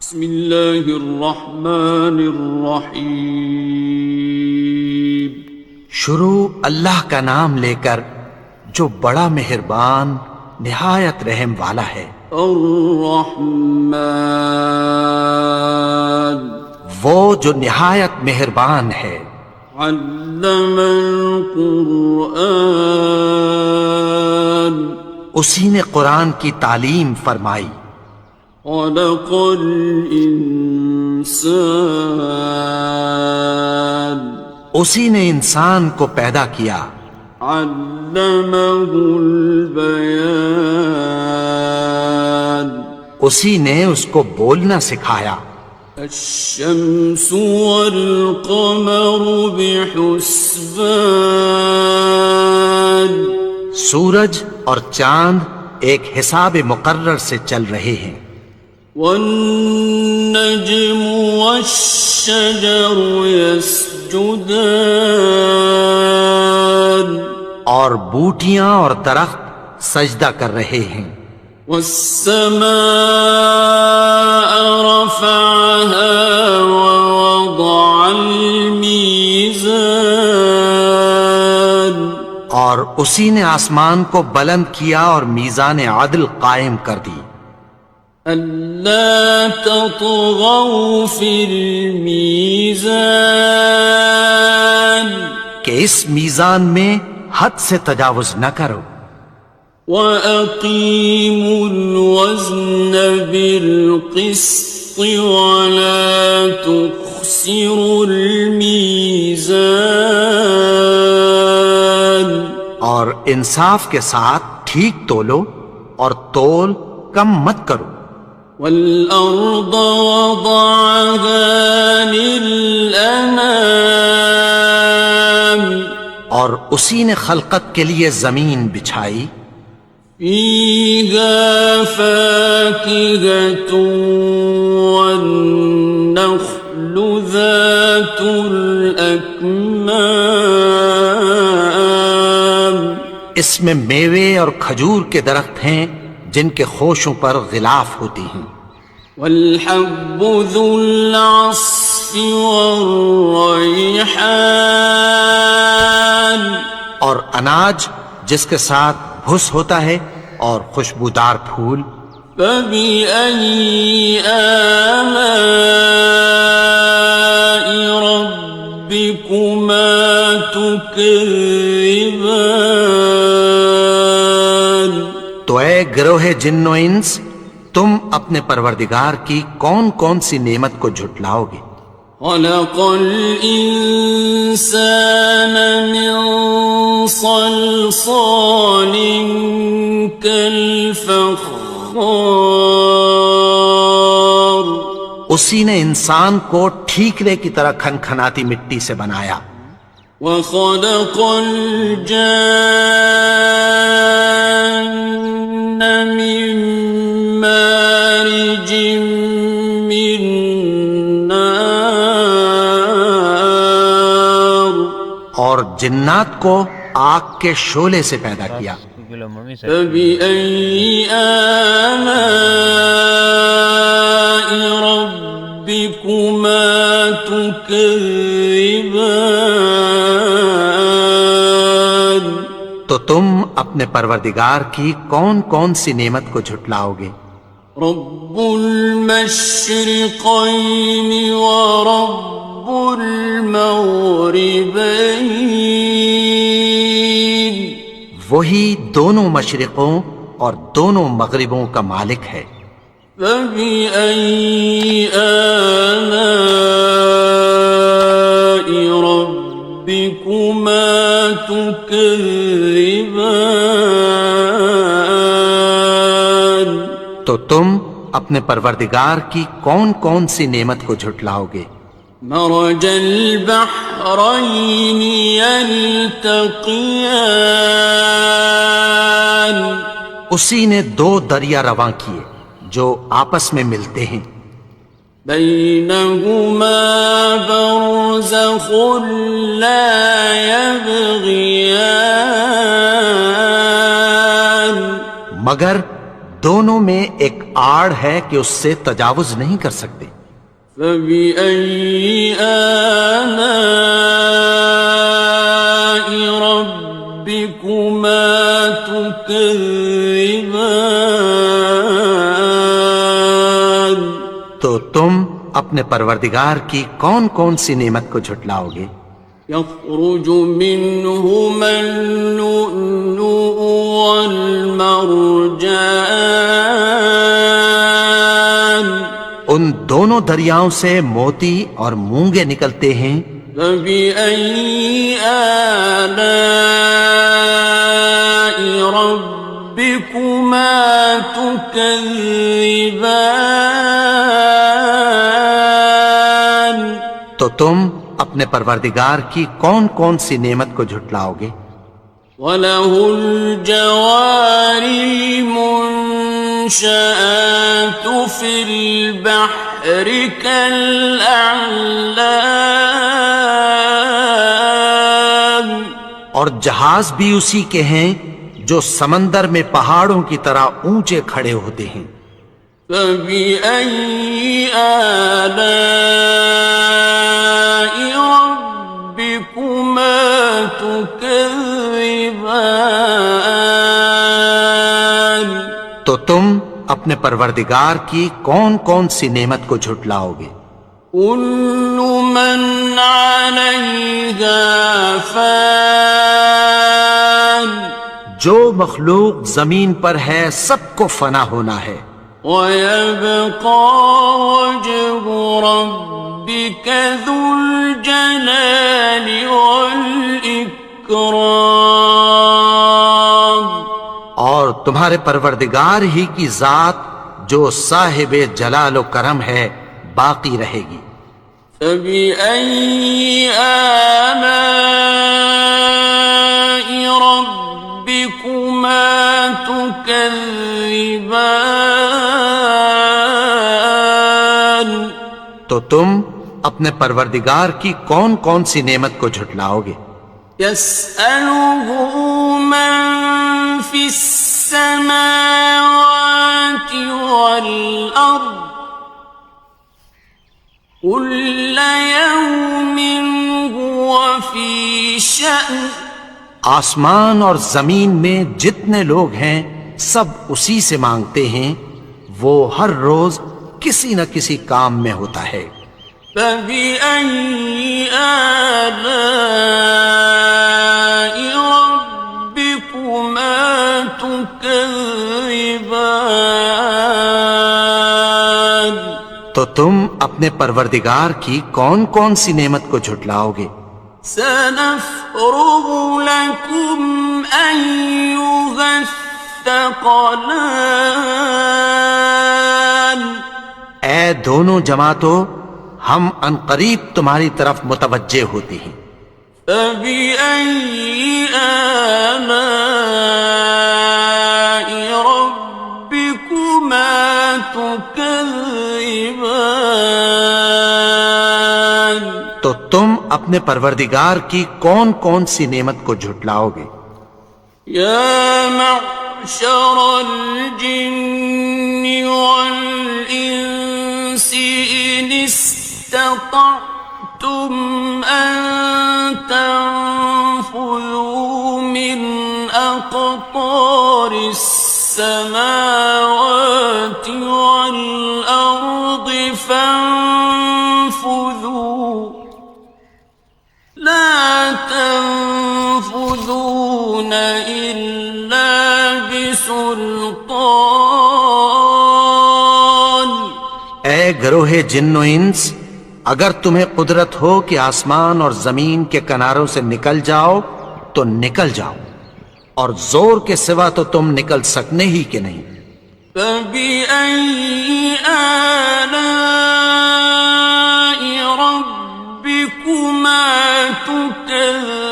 بسم اللہ الرحمن الرحیم۔ شروع اللہ کا نام لے کر جو بڑا مہربان نہایت رحم والا ہے۔ الرحمن، وہ جو نہایت مہربان ہے۔ علم القرآن، اسی نے قرآن کی تعلیم فرمائی۔ خلق الانسان، اسی نے انسان کو پیدا کیا۔ علمہ البیان، اسی نے اس کو بولنا سکھایا۔ الشمس والقمر بحسبان، سورج اور چاند ایک حساب مقرر سے چل رہے ہیں۔ والنجم والشجر يسجدان، اور بوٹیاں اور درخت سجدہ کر رہے ہیں۔ والسماء رفعها ووضع الميزان، اور اسی نے آسمان کو بلند کیا اور میزان عدل قائم کر دی۔ ألا تطغوا في الميزان، کہ اس میزان میں حد سے تجاوز نہ کرو۔ وَأَقِيمُوا الْوَزْنَ بِالْقِسْطِ وَلَا تُخْسِرُوا الْمِيزَانَ، اور انصاف کے ساتھ ٹھیک تولو اور تول کم مت کرو۔ وَالْأَرْضَ وَضَعَهَا لِلْأَنَامِ، اور اسی نے خلقت کے لیے زمین بچھائی۔ فِيهَا فَاكِهَةٌ وَالنَّخْلُ ذَاتُ الْأَكْمَامِ، اس میں میوے اور کھجور کے درخت ہیں جن کے خوشوں پر غلاف ہوتی ہیں۔ وَالْحَبُّ ذُو الْعَصْفِ وَالرَّيْحَانِ، اور اناج جس کے ساتھ بھس ہوتا ہے اور خوشبودار پھول۔ فَبِأَيِّ آلَاءِ رَبِّكُمَا تُكَذِّبَانِ، تو اے گروہ جن و انس، تم اپنے پروردگار کی کون کون سی نعمت کو جھٹلاؤ گے؟ خَلَقَ الْإِنسَانَ مِنْ صَلْصَالٍ كَالْفَخَّارِ، اسی نے انسان کو ٹھیکرے کی طرح کھنکھناتی مٹی سے بنایا۔ وَخَلَقَ الْجَانَّ مِن مَّارِجٍ مِّن نَّارٍ، اور جنات کو آگ کے شعلے سے پیدا کیا۔ فَبِأَيِّ آلَاءِ رَبِّكُمَا تُكَذِّبَانِ، تو تم اپنے پروردگار کی کون کون سی نعمت کو جھٹلاؤ گے؟ رب المشرقین ورب المغربین، وہی دونوں مشرقوں اور دونوں مغربوں کا مالک ہے۔ فَبِأَيِّ آلَاءِ رَبِّكُمَا تُكَذِّبَانِ، تو تم اپنے پروردگار کی کون کون سی نعمت کو جھٹلاؤ گے؟ مرج البحرین یلتقیان، اسی نے دو دریا رواں کیے جو آپس میں ملتے ہیں۔ بینہما برزخ لا یبغیان، مگر دونوں میں ایک آڑ ہے کہ اس سے تجاوز نہیں کر سکتے۔ فبأي آلاء ربكما تكذبان؟ تو تم اپنے پروردگار کی کون کون سی نعمت کو جھٹلاؤ گے؟ يخرج منهما اللؤلؤ والمرجان ان دونوں دریاؤں سے موتی اور مونگے نکلتے ہیں۔ فبأي آلاء ربكما تكذبان؟ تو تم اپنے پروردگار کی کون کون سی نعمت کو جھٹلاؤ گے؟ وَلَهُ الْجَوَارِ الْمُنشَآتُ فِي الْبَحْرِ كَالْأَعْلَامِ، اور جہاز بھی اسی کے ہیں جو سمندر میں پہاڑوں کی طرح اونچے کھڑے ہوتے ہیں۔ فَبِأَيِّ آلَاءِ رَبِّكُمَا تُكَذِّبَانِ؟ تو تم اپنے پروردگار کی کون کون سی نعمت کو جھٹلاؤ گے؟ كُلُّ مَنْ عَلَيْهَا فَانٍ، جو مخلوق زمین پر ہے سب کو فنا ہونا ہے۔ وَيَبْقَى وَجْهُ رَبِّكَ ذُو الْجَلَالِ وَالْإِكْرَامِ، اور تمہارے پروردگار ہی کی ذات جو صاحب جلال و کرم ہے باقی رہے گی۔ فَبِأَيِّ آلَاءِ رَبِّكُمَا تُكَذِّبَانِ؟ تو تم اپنے پروردگار کی کون کون سی نعمت کو جھٹلاؤ گے؟ يَسْأَلُهُ مَن فِي السَّمَاوَاتِ وَالْأَرْضِ كُلَّ يَوْمٍ هُوَ فِي شَأْنٍ، آسمان اور زمین میں جتنے لوگ ہیں سب اسی سے مانگتے ہیں، وہ ہر روز کسی نہ کسی کام میں ہوتا ہے۔ فَبِأَيِّ آلَاءِ رَبِّكُمَا تُكَذِّبَانِ؟ تو تم اپنے پروردگار کی کون کون سی نعمت کو جھٹلاؤ گے؟ سَنَفْرُغُ لَكُمْ أَيُّهَ الثَّقَلَانِ، اے دونوں جماعتوں ہم عنقریب تمہاری طرف متوجہ ہوتے ہیں۔ فَبِأَيِّ آلَاءِ رَبِّكُمَا تُكَذِّبَانِ؟ تو تم اپنے پروردگار کی کون کون سی نعمت کو جھٹلاؤ گے؟ يَا مَعْشَرَ الْجِنِّ وَالْإِنسِ إِنِ اسْتَطَعْتُمْ أَن تَنفُذُوا مِنْ أَقْطَارِ السَّمَاوَاتِ وَالْأَرْضِ فَانفُذُوا لَا تَنفُذُونَ إِلَّا بِسُلْطَانٍ۔ اے گروہ جن و انس، اگر تمہیں قدرت ہو کہ آسمان اور زمین کے کناروں سے نکل جاؤ تو نکل جاؤ، اور زور کے سوا تو تم نکل سکنے ہی کہ نہیں۔ فَبِأَيِّ آلَاءِ رَبِّكُمَا تُكَذِّبَانِ؟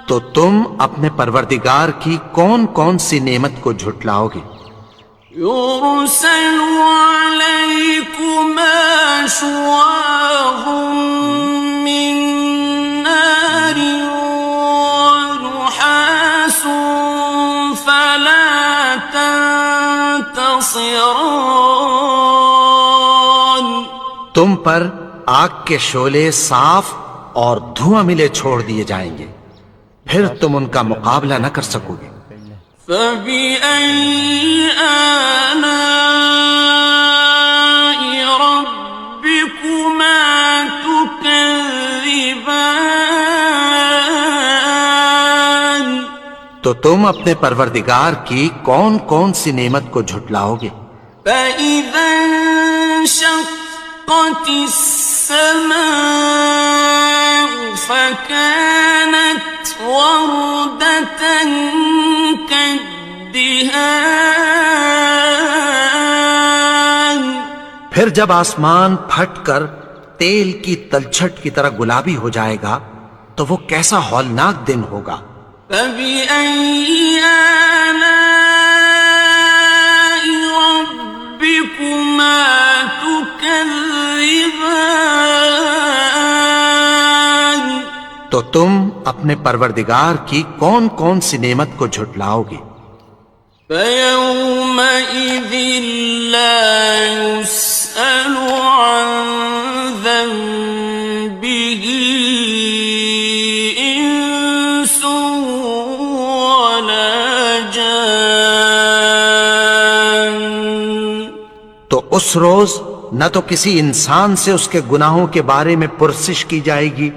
تو تم اپنے پروردگار کی کون کون سی نعمت کو جھٹلاؤ گے؟ يُرْسَلُ عَلَيْكُمَا شُوَاظٌ مِّن نَّارٍ وَنُحَاسٌ ينتصران تم پر آگ کے شعلے صاف اور دھواں ملے چھوڑ دیے جائیں گے، پھر تم ان کا مقابلہ نہ کر سکو گے۔ فبأي آلاء ربكما تكذبان تو تم اپنے پروردگار کی کون کون سی نعمت کو جھٹلاؤ گے؟ فإذا انشقت السماء فكانت وردة كالدهان پھر جب آسمان پھٹ کر تیل کی تلچھٹ کی طرح گلابی ہو جائے گا تو وہ کیسا ہولناک دن ہوگا۔ فبأي آلاء ربكما تكذبان تو تم اپنے پروردگار کی کون کون سی نعمت کو جھٹلاؤ گے؟ فيومئذ لا يسأل عن ذنبه إنس ولا جان تو اس روز نہ تو کسی انسان سے اس کے گناہوں کے بارے میں پرسش کی جائے گی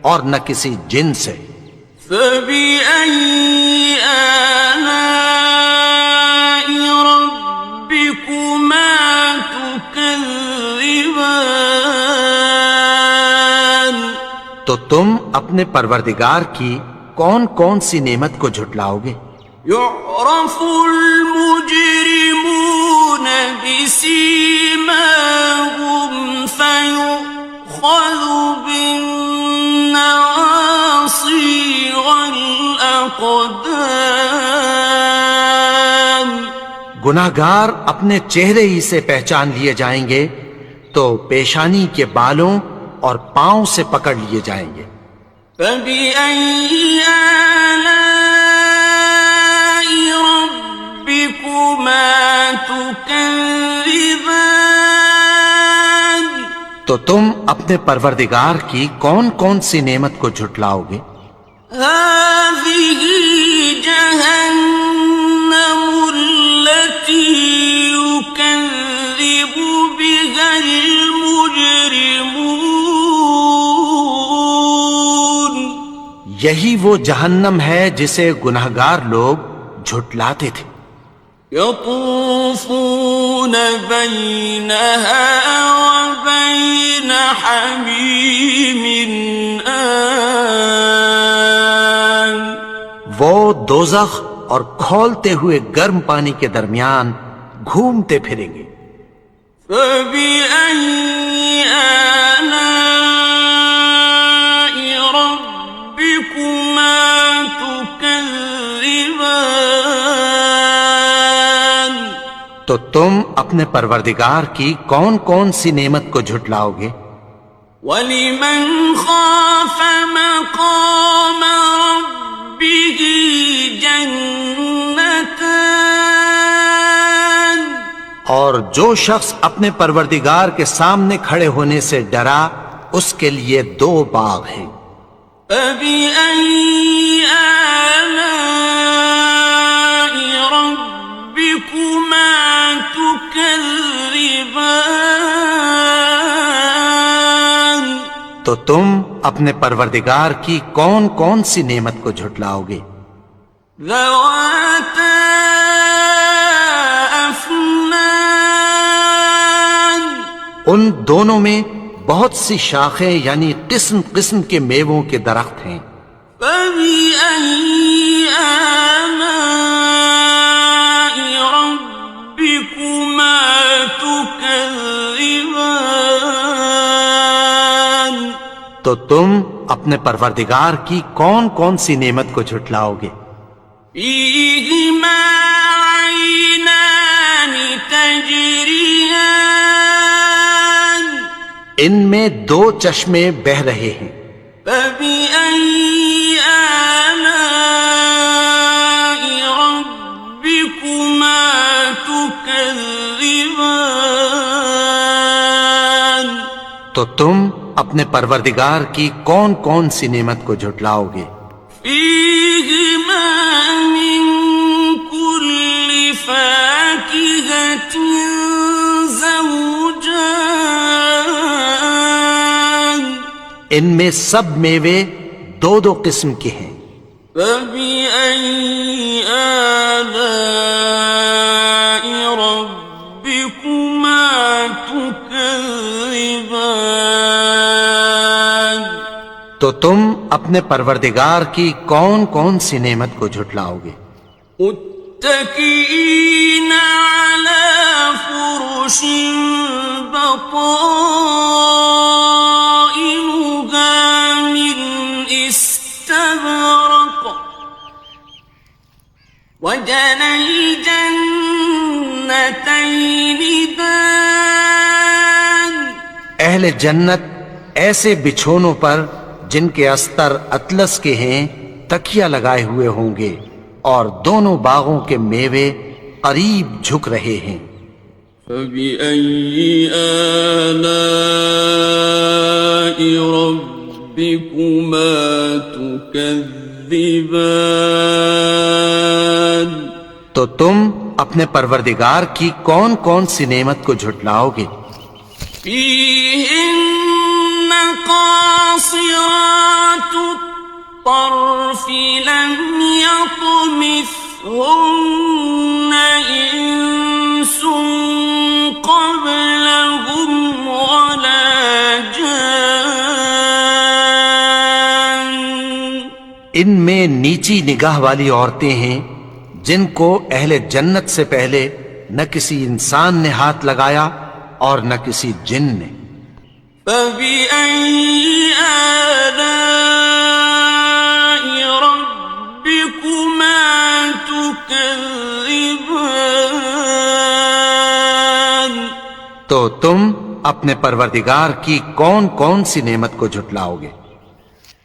اور نہ کسی جن سے۔ فبأي آلاء ربكما تكذبان تو تم اپنے پروردگار کی کون کون سی نعمت کو جھٹلاؤ گے؟ يعرف المجرمون بسيماهم فيؤخذ بالنواصي والأقدام گناہگار اپنے چہرے ہی سے پہچان لیے جائیں گے تو پیشانی کے بالوں اور پاؤں سے پکڑ لیے جائیں گے۔ فبأي آلاء ربكما تكذبان تو تم اپنے پروردگار کی کون کون سی نعمت کو جھٹلاؤ گے؟ هذه جهنم التي يكذب بها المجرمون یہی وہ جہنم ہے جسے گناہگار لوگ جھٹلاتے تھے۔ يطوفون بينها وبين حميم آن وہ دوزخ اور کھولتے ہوئے گرم پانی کے درمیان گھومتے پھریں گے۔ فبأي آلاء ربكما تكذبان تو تم اپنے پروردگار کی کون کون سی نعمت کو جھٹلاؤ گے؟ وَلِمَنْ خَافَ مَقَامَ رَبِّهِ جَنَّتَانِ اور جو شخص اپنے پروردگار کے سامنے کھڑے ہونے سے ڈرا اس کے لیے دو باغ ہیں۔ فَبِأَيِّ آلَاءِ رَبِّكُمَا تُكَذِّبَانِ تو تم اپنے پروردگار کی کون کون سی نعمت کو جھٹلاؤ گے؟ ذَوَاتَا أَفْنَانٍ ان دونوں میں بہت سی شاخیں یعنی قسم قسم کے میووں کے درخت ہیں۔ فَبِأَيِّ آلَاءِ رَبِّكُمَا تُكَذِّبَانِ تو تم اپنے پروردگار کی کون کون سی نعمت کو جھٹلاؤ گے؟ فِيهِمَا عَيْنَانِ تَجْرِيَانِ ان میں دو چشمے بہہ رہے ہیں۔ فَبِأَيِّ آلَاءِ رَبِّكُمَا تُكَذِّبَانِ تكذبان تو تم اپنے پروردگار کی کون کون سی نعمت کو جھٹلاؤ گے؟ فيهما من كل فاكهة زوجان ان میں سب میوے دو دو قسم کے ہیں۔ فبأي آلاء ربكما تكذبان تو تم اپنے پروردگار کی کون کون سی نعمت کو جھٹلاؤ گے؟ متكئين على فرش بطائنها من استبرق وجنى الجنتين دان اہل جنت ایسے بچھونوں پر جن کے استر اطلس کے ہیں تکیہ لگائے ہوئے ہوں گے، اور دونوں باغوں کے میوے قریب جھک رہے ہیں۔ فبأي آلاء ربكما تكذبان تو تم اپنے پروردگار کی کون کون سی نعمت کو جھٹلاؤ گے؟ فيهن قاصرات الطرف لم يطمثهن إنس قبلهم ولا جان ان میں نیچی نگاہ والی عورتیں ہیں جن کو اہل جنت سے پہلے نہ کسی انسان نے ہاتھ لگایا اور نہ کسی جن نے۔ فبأي آلاء ربكما تكذبان تو تم اپنے پروردگار کی کون کون سی نعمت کو جھٹلاؤ گے؟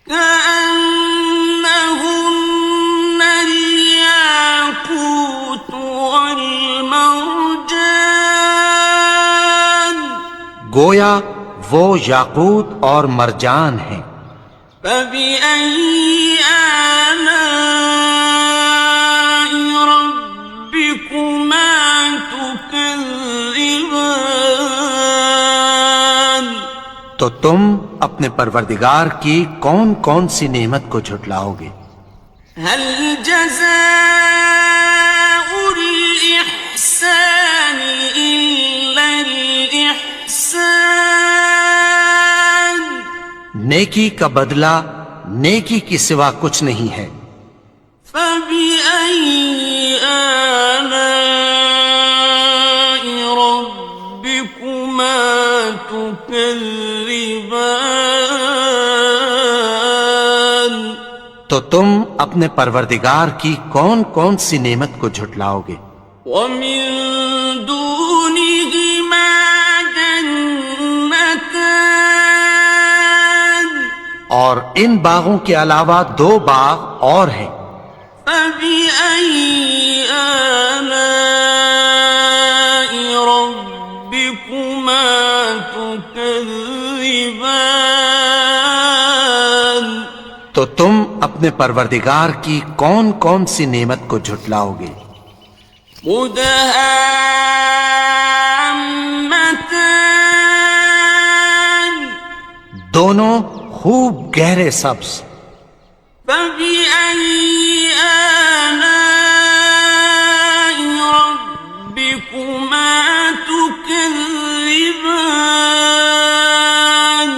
كأنهن الياقوت والمرجان گویا وہ یاقوت اور مرجان ہیں۔ فبأي آلاء ربكما تكذبان تو تم اپنے پروردگار کی کون کون سی نعمت کو جھٹلاؤ گے؟ هل جزاء الإحسان إلا الإحسان نیکی کا بدلہ نیکی کی سوا کچھ نہیں ہے۔ فبأي آلاء ربكما تكذبان تو تم اپنے پروردگار کی کون کون سی نعمت کو جھٹلاؤ گے؟ ومن دونهما جنتان اور ان باغوں کے علاوہ دو باغ اور ہیں۔ فبأي آلاء ربكما تكذبان تو تم اپنے پروردگار کی کون کون سی نعمت کو جھٹلاؤ گے؟ مدهامتان دونوں خوب گہرے سبز۔ فبأي آلاء ربكما تكذبان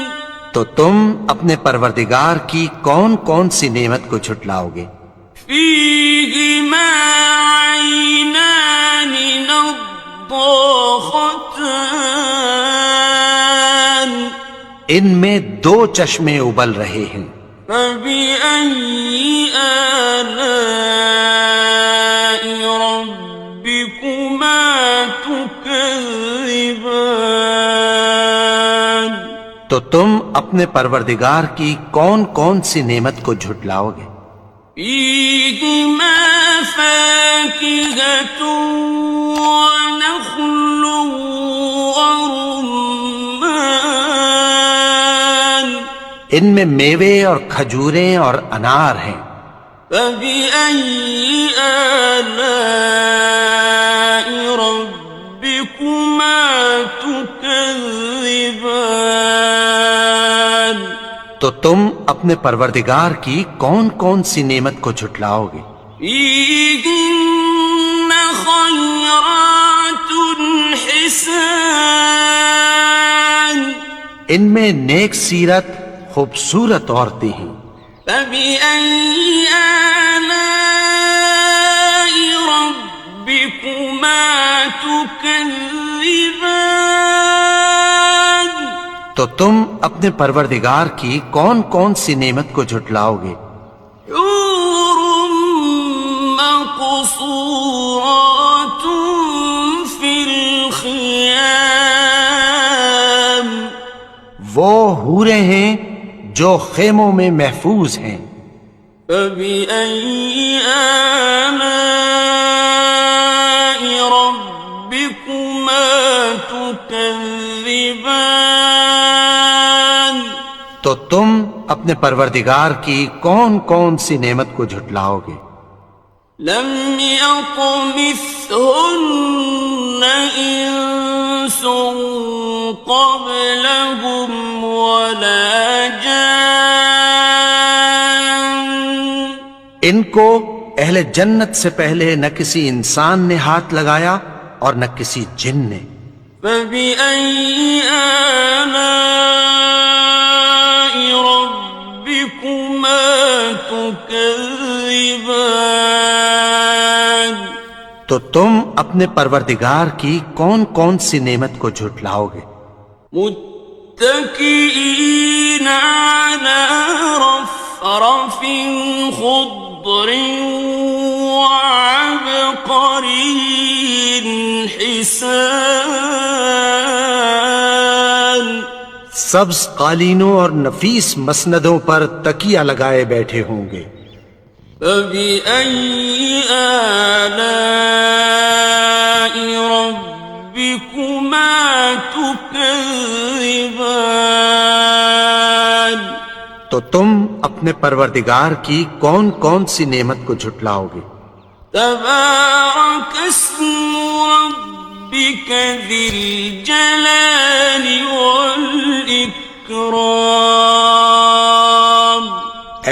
تو تم اپنے پروردگار کی کون کون سی نعمت کو جھٹلاؤ گے؟ فيهما عينان نضاختان ان میں دو چشمے ابل رہے ہیں۔ فبأي آلاء ربكما تكذبان تو تم اپنے پروردگار کی کون کون سی نعمت کو جھٹلاؤ گے؟ فيهما فاكهة ونخل ورمان ان میں میوے اور کھجوریں اور انار ہیں. فبأي آلاء ربكما تكذبان تو تم اپنے پروردگار کی کون کون سی نعمت کو جھٹلاؤ گے؟ فيهن خيرات حسان ان میں نیک سیرت خوبصورت عورتیں ہیں. فبأي آلاء ربكما تكذبان تو تم اپنے پروردگار کی کون کون سی نعمت کو جھٹلاؤ گے؟ حور مقصورات في الخيام وہ حوریں ہیں جو خیموں میں محفوظ ہیں. فبأي آلاء ربكما تكذبان تو تم اپنے پروردگار کی کون کون سی نعمت کو جھٹلاؤ گے؟ لم يطمثهن إنس قبلهم ولا جان ان کو اہل جنت سے پہلے نہ کسی انسان نے ہاتھ لگایا اور نہ کسی جن نے. فبأي آلاء ربكما تكذبان تو تم اپنے پروردگار کی کون کون سی نعمت کو جھٹلاؤ گے؟ متكئين على رفرف خضر وعبقري حسان سبز قالینوں اور نفیس مسندوں پر تکیہ لگائے بیٹھے ہوں گے. فبأي آلاء ربكما تكذبان تو تم اپنے پروردگار کی کون کون سی نعمت کو جھٹلاؤ گے؟ تبارك اسم ربك ذي الجلال والإكرام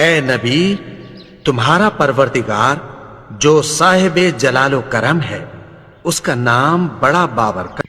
اے نبی، تمہارا پروردگار جو صاحب جلال و کرم ہے، اس کا نام بڑا بابرکت